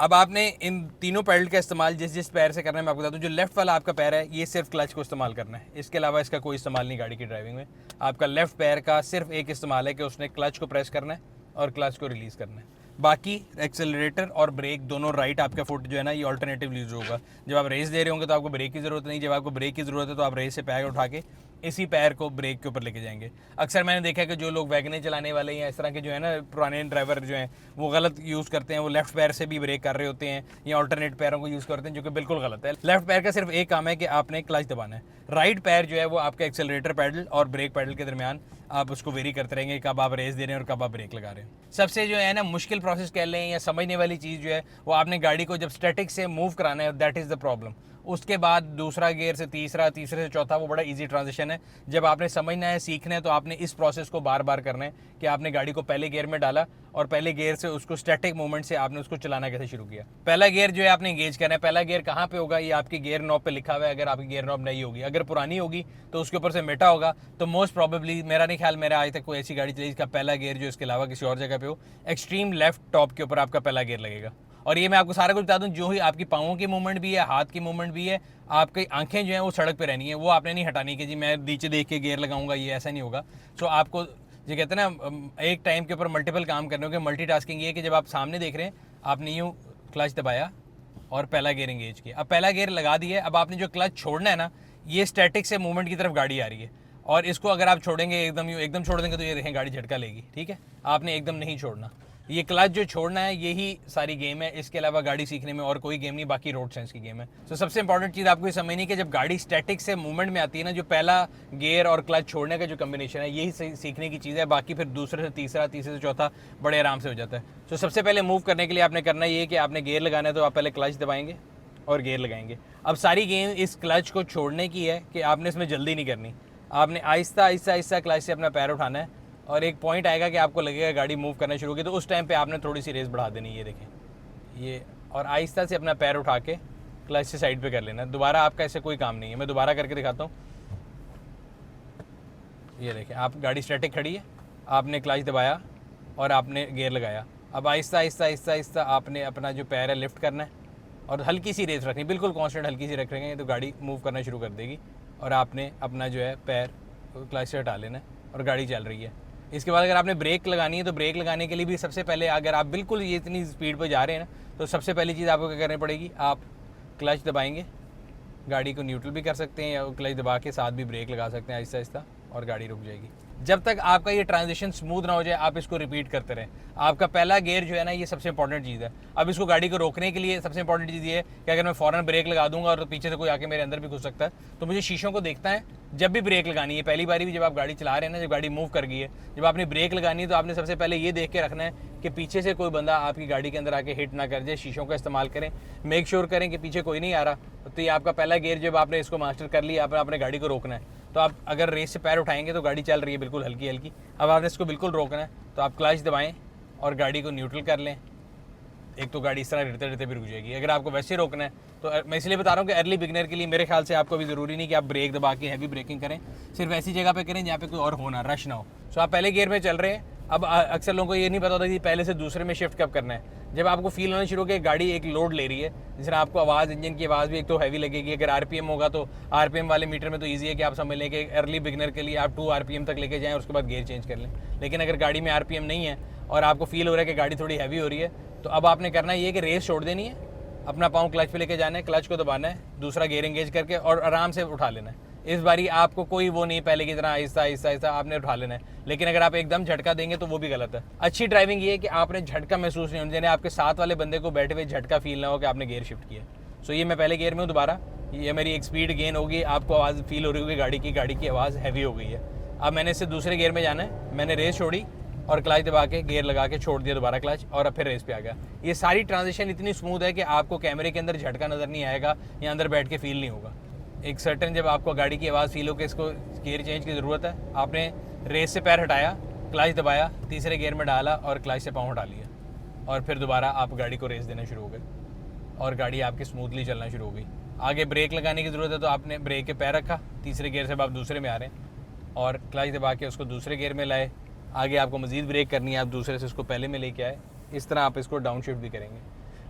अब आपने इन तीनों पैडल का इस्तेमाल जिस पैर से करना है मैं आपको बता दूं। जो लेफ्ट वाला आपका पैर है ये सिर्फ क्लच को इस्तेमाल करना है, इसके अलावा इसका कोई इस्तेमाल नहीं गाड़ी की ड्राइविंग में। आपका लेफ्ट पैर का सिर्फ एक इस्तेमाल है कि उसने क्लच को प्रेस करना है और क्लच को रिलीज़ करना है। बाकी एक्सेलरेटर और ब्रेक दोनों राइट आपका फुट जो है ना ये ऑल्टरनेटिव यूज होगा। जब आप रेस दे रहे होंगे तो आपको ब्रेक की ज़रूरत नहीं, जब आपको ब्रेक की ज़रूरत है तो आप रेस से पैर उठा के इसी पैर को ब्रेक के ऊपर लेके जाएंगे। अक्सर मैंने देखा है कि जो लोग वैगने चलाने वाले या इस तरह के जो है ना पुराने ड्राइवर जो हैं वो गलत यूज़ करते हैं, वो लेफ्ट पैर से भी ब्रेक कर रहे होते हैं या ऑल्टरनेट पैरों को यूज़ करते हैं, जो कि बिल्कुल गलत है। लेफ्ट पैर का सिर्फ एक काम है कि आपने क्लच दबाना है, राइट पैर जो है वो आपका एक्सेलरेटर पैडल और ब्रेक पैडल के दरमियान आप उसको वेरी करते रहेंगे कब आप रेस दे रहे हैं और कब आप ब्रेक लगा रहे हैं। सबसे जो है ना मुश्किल प्रोसेस कह लें या समझने वाली चीज़ जो है वो आपने गाड़ी को जब स्टैटिक से मूव कराना है, दैट इज़ द प्रॉब्लम। उसके बाद दूसरा गियर से तीसरा, तीसरे से चौथा, वो बड़ा इजी ट्रांजिशन है। जब आपने समझना है, सीखना है, तो आपने इस प्रोसेस को बार बार करना है कि आपने गाड़ी को पहले गियर में डाला और पहले गियर से उसको स्टैटिक मूवमेंट से आपने उसको चलाना कैसे शुरू किया। पहला गियर जो है आपने एंगेज करना है। पहला गियर कहाँ पे होगा ये आपकी गियर नॉब पे लिखा हुआ है। अगर आपकी गियर नॉब नहीं होगी, अगर पुरानी होगी तो उसके ऊपर से मेटा होगा, तो मोस्ट प्रॉबेबली, मेरा नहीं ख्याल मेरा आज तक कोई ऐसी गाड़ी चली जिसका पहला गियर जो इसके अलावा किसी और जगह पे हो, एक्सट्रीम लेफ्ट टॉप के ऊपर आपका पहला गियर लगेगा। और ये मैं आपको सारा कुछ बता दूं, जो ही आपकी पाँवों की मूवमेंट भी है, हाथ की मूवमेंट भी है, आपकी आंखें जो हैं वो सड़क पे रहनी है, वो आपने नहीं हटानी कि जी मैं नीचे देख के गियर लगाऊंगा, ये ऐसा नहीं होगा। सो आपको जो कहते हैं ना एक टाइम के ऊपर मल्टीपल काम करने होंगे। मल्टीटास्किंग ये है कि जब आप सामने देख रहे हैं आपने यूँ क्लच दबाया और पहला गियर एंगेज किया, अब पहला गियर लगा दिया। अब आपने जो क्लच छोड़ना है ना, ये स्टैटिक से मूवमेंट की तरफ गाड़ी आ रही है और इसको अगर आप छोड़ेंगे एकदम छोड़ देंगे तो ये देखें गाड़ी झटका लेगी। ठीक है, आपने एकदम नहीं छोड़ना, ये क्लच जो छोड़ना है यही सारी गेम है। इसके अलावा गाड़ी सीखने में और कोई गेम नहीं, बाकी रोड सेंस की गेम है। तो सबसे इंपॉर्टेंट चीज़ आपको ये समझनी कि जब गाड़ी स्टैटिक से मूवमेंट में आती है ना, जो पहला गियर और क्लच छोड़ने का जो कम्बिनेशन है यही सीखने की चीज़ है। बाकी फिर दूसरे से तीसरा, तीसरे से चौथा बड़े आराम से हो जाता है। तो सबसे पहले मूव करने के लिए आपने करना ये है कि आपने गियर लगाना है, तो आप पहले क्लच दबाएंगे और गियर लगाएंगे। अब सारी गेम इस क्लच को छोड़ने की है कि आपने इसमें जल्दी नहीं करनी, आपने आहिस्ता आहिस्ता आहिस्ता क्लच से अपना पैर उठाना है और एक पॉइंट आएगा कि आपको लगेगा गाड़ी मूव करना शुरू की, तो उस टाइम पे आपने थोड़ी सी रेस बढ़ा देनी है। ये देखें ये, और आहिस्ता से अपना पैर उठा के क्लच से साइड पे कर लेना। दोबारा आपका ऐसे कोई काम नहीं है, मैं दोबारा करके दिखाता हूँ। ये देखें, आप गाड़ी स्टैटिक खड़ी है, आपने क्लच दबाया और आपने गियर लगाया। अब आहिस्ता आहिस्ता आहिस्ता आहिस्ता आपने अपना जो पैर है लिफ्ट करना है और हल्की सी रेस रखनी, बिल्कुल कॉन्स्टेंट हल्की सी रखेंगे तो गाड़ी मूव करना शुरू कर देगी। और आपने अपना जो है पैर क्लच से हटा लेना है और गाड़ी चल रही है। इसके बाद अगर आपने ब्रेक लगानी है तो ब्रेक लगाने के लिए भी सबसे पहले, अगर आप बिल्कुल ये इतनी स्पीड पर जा रहे हैं ना, तो सबसे पहली चीज़ आपको क्या करनी पड़ेगी, आप क्लच दबाएंगे, गाड़ी को न्यूट्रल भी कर सकते हैं या क्लच दबा के साथ भी ब्रेक लगा सकते हैं आहिस्ता आहिस्ता, और गाड़ी रुक जाएगी। जब तक आपका ये ट्रांजिशन स्मूथ ना हो जाए आप इसको रिपीट करते रहें। आपका पहला गियर जो है ना ये सबसे इंपॉर्टेंट चीज़ है। अब इसको गाड़ी को रोकने के लिए सबसे इंपॉर्टेंट चीज़ ये है कि अगर मैं फ़ौरन ब्रेक लगा दूंगा और पीछे से कोई आके मेरे अंदर भी घुस सकता है, तो मुझे शीशों को देखता है जब भी ब्रेक लगानी है। पहली बारी भी जब आप गाड़ी चला रहे हैं ना, जब गाड़ी मूव कर गई है, जब आपने ब्रेक लगानी है तो आपने सबसे पहले ये देख के रखना है कि पीछे से कोई बंदा आपकी गाड़ी के अंदर आके हिट ना कर जाए। शीशों का इस्तेमाल करें, मेक श्योर करें कि पीछे कोई नहीं आ रहा। तो ये आपका पहला गियर, जब आपने इसको मास्टर कर लिया, आपने गाड़ी को रोकना है। तो आप अगर रेस से पैर उठाएंगे तो गाड़ी चल रही है बिल्कुल हल्की हल्की, अब आपने इसको बिल्कुल रोकना है, तो आप क्लच दबाएं और गाड़ी को न्यूट्रल कर लें। एक तो गाड़ी इस तरह रहते रहते भी रुक जाएगी। अगर आपको वैसे रोकना है तो मैं इसलिए बता रहा हूँ कि अर्ली बिगनर के लिए मेरे ख्याल से आपको भी ज़रूरी नहीं कि आप ब्रेक दबा के हैवी ब्रेकिंग करें, सिर्फ ऐसी जगह पे करें जहाँ पे कोई और हो ना, रश ना हो। सो आप पहले गियर में चल रहे हैं। अब अक्सर लोगों को ये नहीं पता होता कि पहले से दूसरे में शिफ्ट कब करना है। जब आपको फील होना शुरू हो कि गाड़ी एक लोड ले रही है, जिसमें आपको आवाज़, इंजन की आवाज़ भी एक तो हैवी लगेगी। अगर आरपीएम होगा तो आरपीएम वाले मीटर में तो ईजी है कि आप समझ लें कि अर्ली बिगनर के लिए आप 2 आरपीएम तक लेके जाएं और उसके बाद गियर चेंज कर लें। लेकिन अगर गाड़ी में आरपीएम नहीं है और आपको फील हो रहा है कि गाड़ी थोड़ी हैवी हो रही है, तो अब आपने करना ये है कि रेस छोड़ देनी है, अपना पाँव क्लच पे लेके जाना है, क्लच को दबाना है, दूसरा गियर एंगेज करके और आराम से उठा लेना है। इस बारी आपको कोई वो नहीं पहले की तरह आहिस्ता आहिस्ता आहिस्ता आपने उठा लेना है। लेकिन अगर आप एकदम झटका देंगे तो वो भी गलत है। अच्छी ड्राइविंग ये है कि आपने झटका महसूस नहीं होना चाहिए, आपके साथ वाले बंदे को बैठे हुए झटका फील ना हो कि आपने गियर शिफ्ट किया। सो ये मैं पहले गियर में हूँ, दोबारा ये मेरी एक स्पीड गेन होगी, आपको आवाज़ फील हो रही होगी गाड़ी की आवाज़ हैवी हो गई है। अब मैंने इससे दूसरे गियर में जाना है, मैंने रेस छोड़ी और क्लच दबा के गियर लगा के छोड़ दिया दोबारा क्लच, और अब फिर रेस पे आ गया। ये सारी ट्रांजिशन इतनी स्मूथ है कि आपको कैमरे के अंदर झटका नज़र नहीं आएगा या अंदर बैठ के फील नहीं होगा। एक सर्टन जब आपको गाड़ी की आवाज़ फील हो कि इसको गियर चेंज की ज़रूरत है, आपने रेस से पैर हटाया, क्लच दबाया, तीसरे गियर में डाला और क्लच से पाँव हटा लिया, और फिर दोबारा आप गाड़ी को रेस देना शुरू हो गए और गाड़ी आपकी स्मूथली चलना शुरू हो गई। आगे ब्रेक लगाने की ज़रूरत है तो आपने ब्रेक के पैर रखा, तीसरे गियर से आप दूसरे में आ रहे हैं और क्लच दबा के उसको दूसरे गियर में लाए। आगे आपको मज़ीद ब्रेक करनी है, आप दूसरे से उसको पहले में लेके आए। इस तरह आप इसको डाउन शिफ्ट भी करेंगे।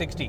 60,